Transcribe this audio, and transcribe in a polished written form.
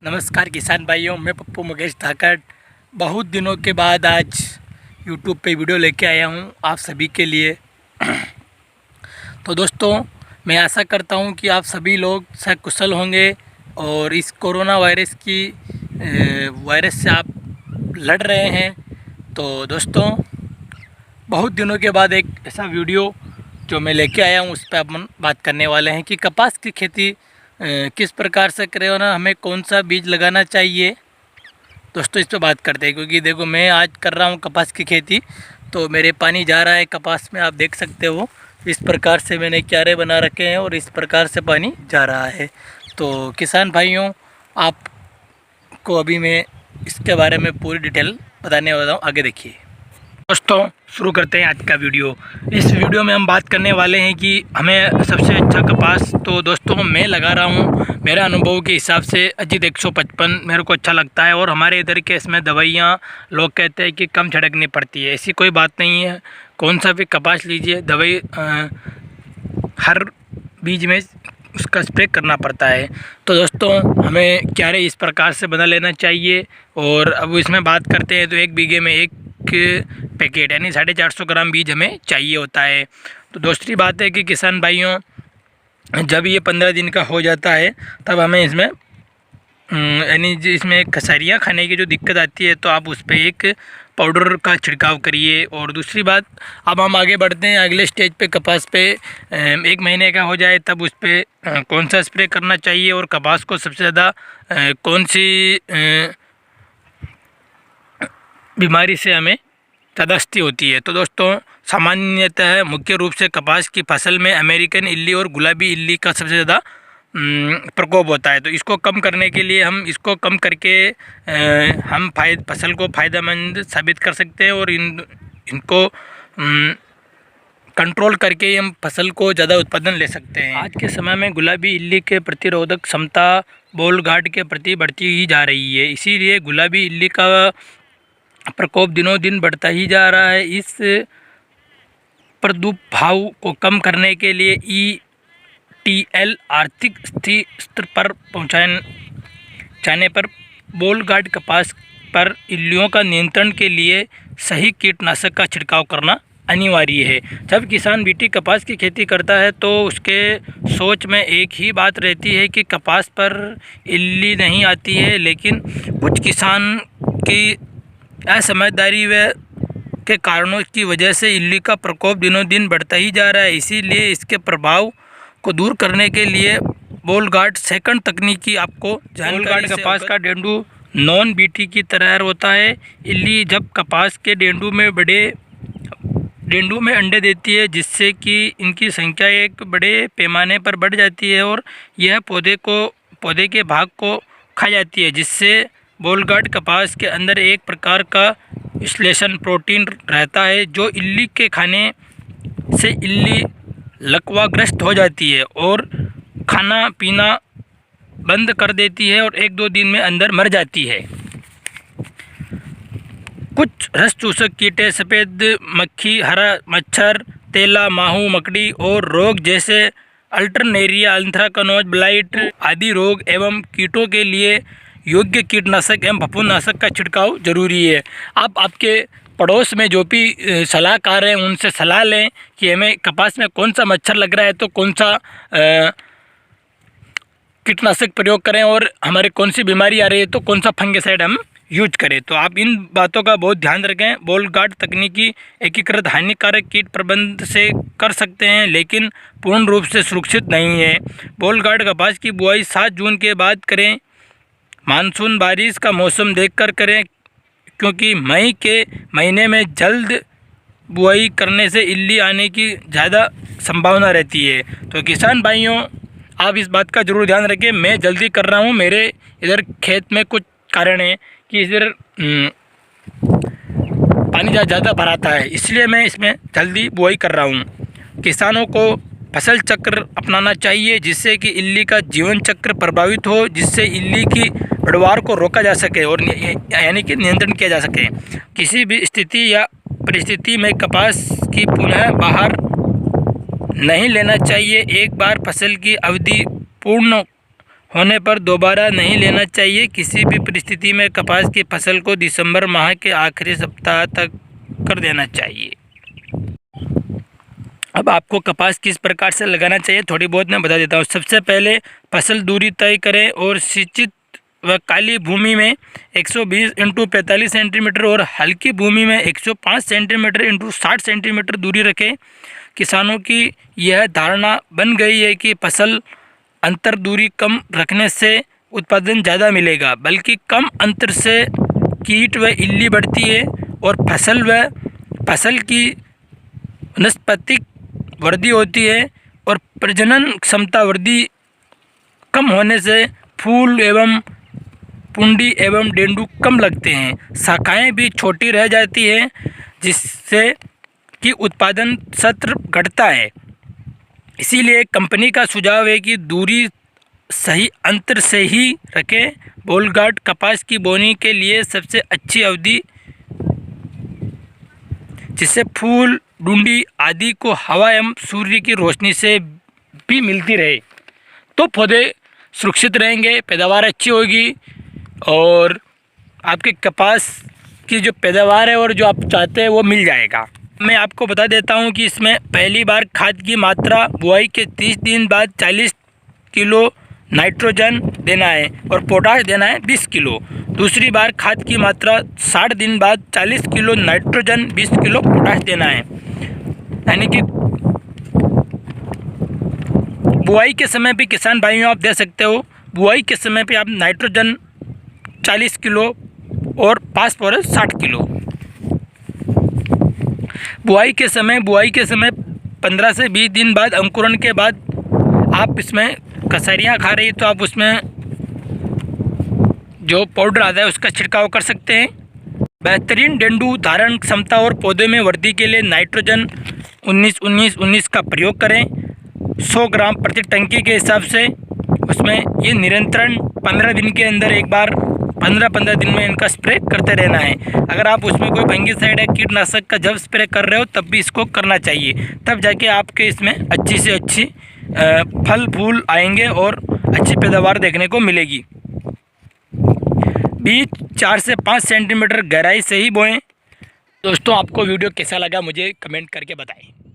नमस्कार किसान भाइयों, मैं पप्पू मुकेश धाकड़ बहुत दिनों के बाद आज यूट्यूब पे वीडियो लेके आया हूँ आप सभी के लिए। तो दोस्तों, मैं आशा करता हूँ कि आप सभी लोग सकुशल होंगे और इस कोरोना वायरस से आप लड़ रहे हैं। तो दोस्तों, बहुत दिनों के बाद एक ऐसा वीडियो जो मैं लेके आया हूँ उस पर अपन बात करने वाले हैं कि कपास की खेती किस प्रकार से करें और हमें कौन सा बीज लगाना चाहिए। दोस्तों, इस पर बात करते हैं क्योंकि देखो, मैं आज कर रहा हूँ कपास की खेती, तो मेरे पानी जा रहा है कपास में। आप देख सकते हो इस प्रकार से मैंने क्यारे बना रखे हैं और इस प्रकार से पानी जा रहा है। तो किसान भाइयों, आपको अभी मैं इसके बारे में पूरी डिटेल बताने वाला हूँ, आगे देखिए। दोस्तों, शुरू करते हैं आज का वीडियो। इस वीडियो में हम बात करने वाले हैं कि हमें सबसे अच्छा कपास, तो दोस्तों मैं लगा रहा हूँ मेरा अनुभव के हिसाब से अजीत 155 मेरे को अच्छा लगता है। और हमारे इधर के इसमें दवाइयाँ लोग कहते हैं कि कम छिड़कनी पड़ती है, ऐसी कोई बात नहीं है। कौन सा भी कपास लीजिए, दवाई हर बीज में उसका स्प्रे करना पड़ता है। तो दोस्तों, हमें क्यारे इस प्रकार से बना लेना चाहिए। और अब इसमें बात करते हैं तो 1 बीघे में 1 पैकेट यानी 450 ग्राम बीज हमें चाहिए होता है। तो दूसरी बात है कि किसान भाइयों, जब ये 15 दिन का हो जाता है तब हमें इसमें यानी इसमें खसारियाँ खाने की जो दिक्कत आती है, तो आप उस पर एक पाउडर का छिड़काव करिए। और दूसरी बात, अब हम आगे बढ़ते हैं अगले स्टेज पे। कपास पे 1 महीने का हो जाए तब उस पर कौन सा स्प्रे करना चाहिए और कपास को सबसे ज़्यादा कौन सी बीमारी से हमें ज़्यादस्ती होती है। तो दोस्तों, सामान्यतः मुख्य रूप से कपास की फसल में अमेरिकन इल्ली और गुलाबी इल्ली का सबसे ज़्यादा प्रकोप होता है। तो इसको कम करने के लिए हम इसको कम करके हम फसल को फ़ायदेमंद साबित कर सकते हैं और इनको कंट्रोल करके हम फसल को ज़्यादा उत्पादन ले सकते हैं। आज के समय में गुलाबी इल्ली के प्रतिरोधक क्षमता बॉल गार्ड के प्रति बढ़ती ही जा रही है, इसीलिए गुलाबी इल्ली का प्रकोप दिनों दिन बढ़ता ही जा रहा है। इस प्रादुर्भाव को कम करने के लिए ETL आर्थिक स्तर पर पहुंचाने पर बॉल गार्ड कपास पर इल्लियों का नियंत्रण के लिए सही कीटनाशक का छिड़काव करना अनिवार्य है। जब किसान बीटी कपास की खेती करता है तो उसके सोच में एक ही बात रहती है कि कपास पर इल्ली नहीं आती है, लेकिन कुछ किसान की असमझदारी व के कारणों की वजह से इल्ली का प्रकोप दिनों दिन बढ़ता ही जा रहा है। इसीलिए इसके प्रभाव को दूर करने के लिए बॉल गार्ड सेकंड तकनीकी आपको जानकारी। कपास का डेंडू नॉन बीटी की तरह होता है। इल्ली जब कपास के डेंडू में अंडे देती है, जिससे कि इनकी संख्या एक बड़े पैमाने पर बढ़ जाती है और यह पौधे के भाग को खा जाती है, जिससे बॉल गार्ड कपास के अंदर एक प्रकार का श्लेषण प्रोटीन रहता है जो इल्ली के खाने से इल्ली लकवाग्रस्त हो जाती है और खाना पीना बंद कर देती है और 1-2 दिन में अंदर मर जाती है। कुछ रस चूसक कीटे, सफ़ेद मक्खी, हरा मच्छर, तेला माहू मकड़ी और रोग जैसे अल्टरनेरिया, एंथ्राकनोज ब्लाइट आदि रोग एवं कीटों के लिए योग्य कीटनाशक एवं फफूंदनाशक का छिड़काव जरूरी है। आप आपके पड़ोस में जो भी सलाहकार हैं उनसे सलाह लें कि हमें कपास में कौन सा मच्छर लग रहा है तो कौन सा कीटनाशक प्रयोग करें और हमारे कौन सी बीमारी आ रही है तो कौन सा फंगिसाइड हम यूज करें। तो आप इन बातों का बहुत ध्यान रखें। बॉल गार्ड तकनीकी एकीकृत हानिकारक कीट प्रबंध से कर सकते हैं, लेकिन पूर्ण रूप से सुरक्षित नहीं है। बॉल गार्ड कपास की बुआई 7 जून के बाद करें। मानसून बारिश का मौसम देखकर करें, क्योंकि मई के महीने में जल्द बुआई करने से इल्ली आने की ज़्यादा संभावना रहती है। तो किसान भाइयों, आप इस बात का ज़रूर ध्यान रखें। मैं जल्दी कर रहा हूँ, मेरे इधर खेत में कुछ कारण है कि इधर पानी ज़्यादा भराता है, इसलिए मैं इसमें जल्दी बुआई कर रहा हूँ। किसानों को फसल चक्र अपनाना चाहिए, जिससे कि इल्ली का जीवन चक्र प्रभावित हो, जिससे इल्ली की बढ़वार को रोका जा सके और यानी कि नियंत्रण किया जा सके। किसी भी स्थिति या परिस्थिति में कपास की पुनः बाहर नहीं लेना चाहिए। एक बार फसल की अवधि पूर्ण होने पर दोबारा नहीं लेना चाहिए। किसी भी परिस्थिति में कपास की फसल को दिसंबर माह के आखिरी सप्ताह तक कर देना चाहिए। अब आपको कपास किस प्रकार से लगाना चाहिए थोड़ी बहुत मैं बता देता हूँ। सबसे पहले फसल दूरी तय करें और सिंचित व काली भूमि में 120 × 45 सेंटीमीटर और हल्की भूमि में 105 सेंटीमीटर × 60 सेंटीमीटर दूरी रखें। किसानों की यह धारणा बन गई है कि फसल अंतर दूरी कम रखने से उत्पादन ज़्यादा मिलेगा, बल्कि कम अंतर से कीट व इल्ली बढ़ती है और फसल की वनस्पतिक वृद्धि होती है और प्रजनन क्षमता वृद्धि कम होने से फूल एवं पुंडी एवं डेंडू कम लगते हैं। शाखाएं भी छोटी रह जाती हैं, जिससे कि उत्पादन सत्र घटता है। इसीलिए कंपनी का सुझाव है कि दूरी सही अंतर से ही रखें। बोलगार्ड कपास की बोनी के लिए सबसे अच्छी अवधि, जिससे फूल डूंडी आदि को हवा एवं सूर्य की रोशनी से भी मिलती रहे, तो पौधे सुरक्षित रहेंगे, पैदावार अच्छी होगी और आपके कपास की जो पैदावार है और जो आप चाहते हैं वो मिल जाएगा। मैं आपको बता देता हूँ कि इसमें पहली बार खाद की मात्रा बुआई के 30 दिन बाद 40 किलो नाइट्रोजन देना है और पोटाश देना है 20 किलो। दूसरी बार खाद की मात्रा 60 दिन बाद 40 किलो नाइट्रोजन 20 किलो पोटाश देना है। यानी कि बुआई के समय पे किसान भाइयों आप दे सकते हो, बुआई के समय पे आप नाइट्रोजन 40 किलो और फास्फोरस 60 किलो। बुआई के समय 15 से 20 दिन बाद अंकुरण के बाद आप इसमें कसारियाँ खा रही तो आप उसमें जो पाउडर आता है उसका छिड़काव कर सकते हैं। बेहतरीन डेंडू धारण क्षमता और पौधे में वृद्धि के लिए नाइट्रोजन 19-19-19 का प्रयोग करें 100 ग्राम प्रति टंकी के हिसाब से। उसमें ये निरंतरण 15 दिन के अंदर एक बार 15-15 दिन में इनका स्प्रे करते रहना है। अगर आप उसमें कोई फंगिसाइड या कीटनाशक का जब स्प्रे कर रहे हो तब भी इसको करना चाहिए, तब जाके आपके इसमें अच्छी से अच्छी फल फूल आएंगे और अच्छी पैदावार देखने को मिलेगी। बीज 4 से 5 सेंटीमीटर गहराई से ही बोएं। दोस्तों आपको वीडियो कैसा लगा मुझे कमेंट करके बताएं।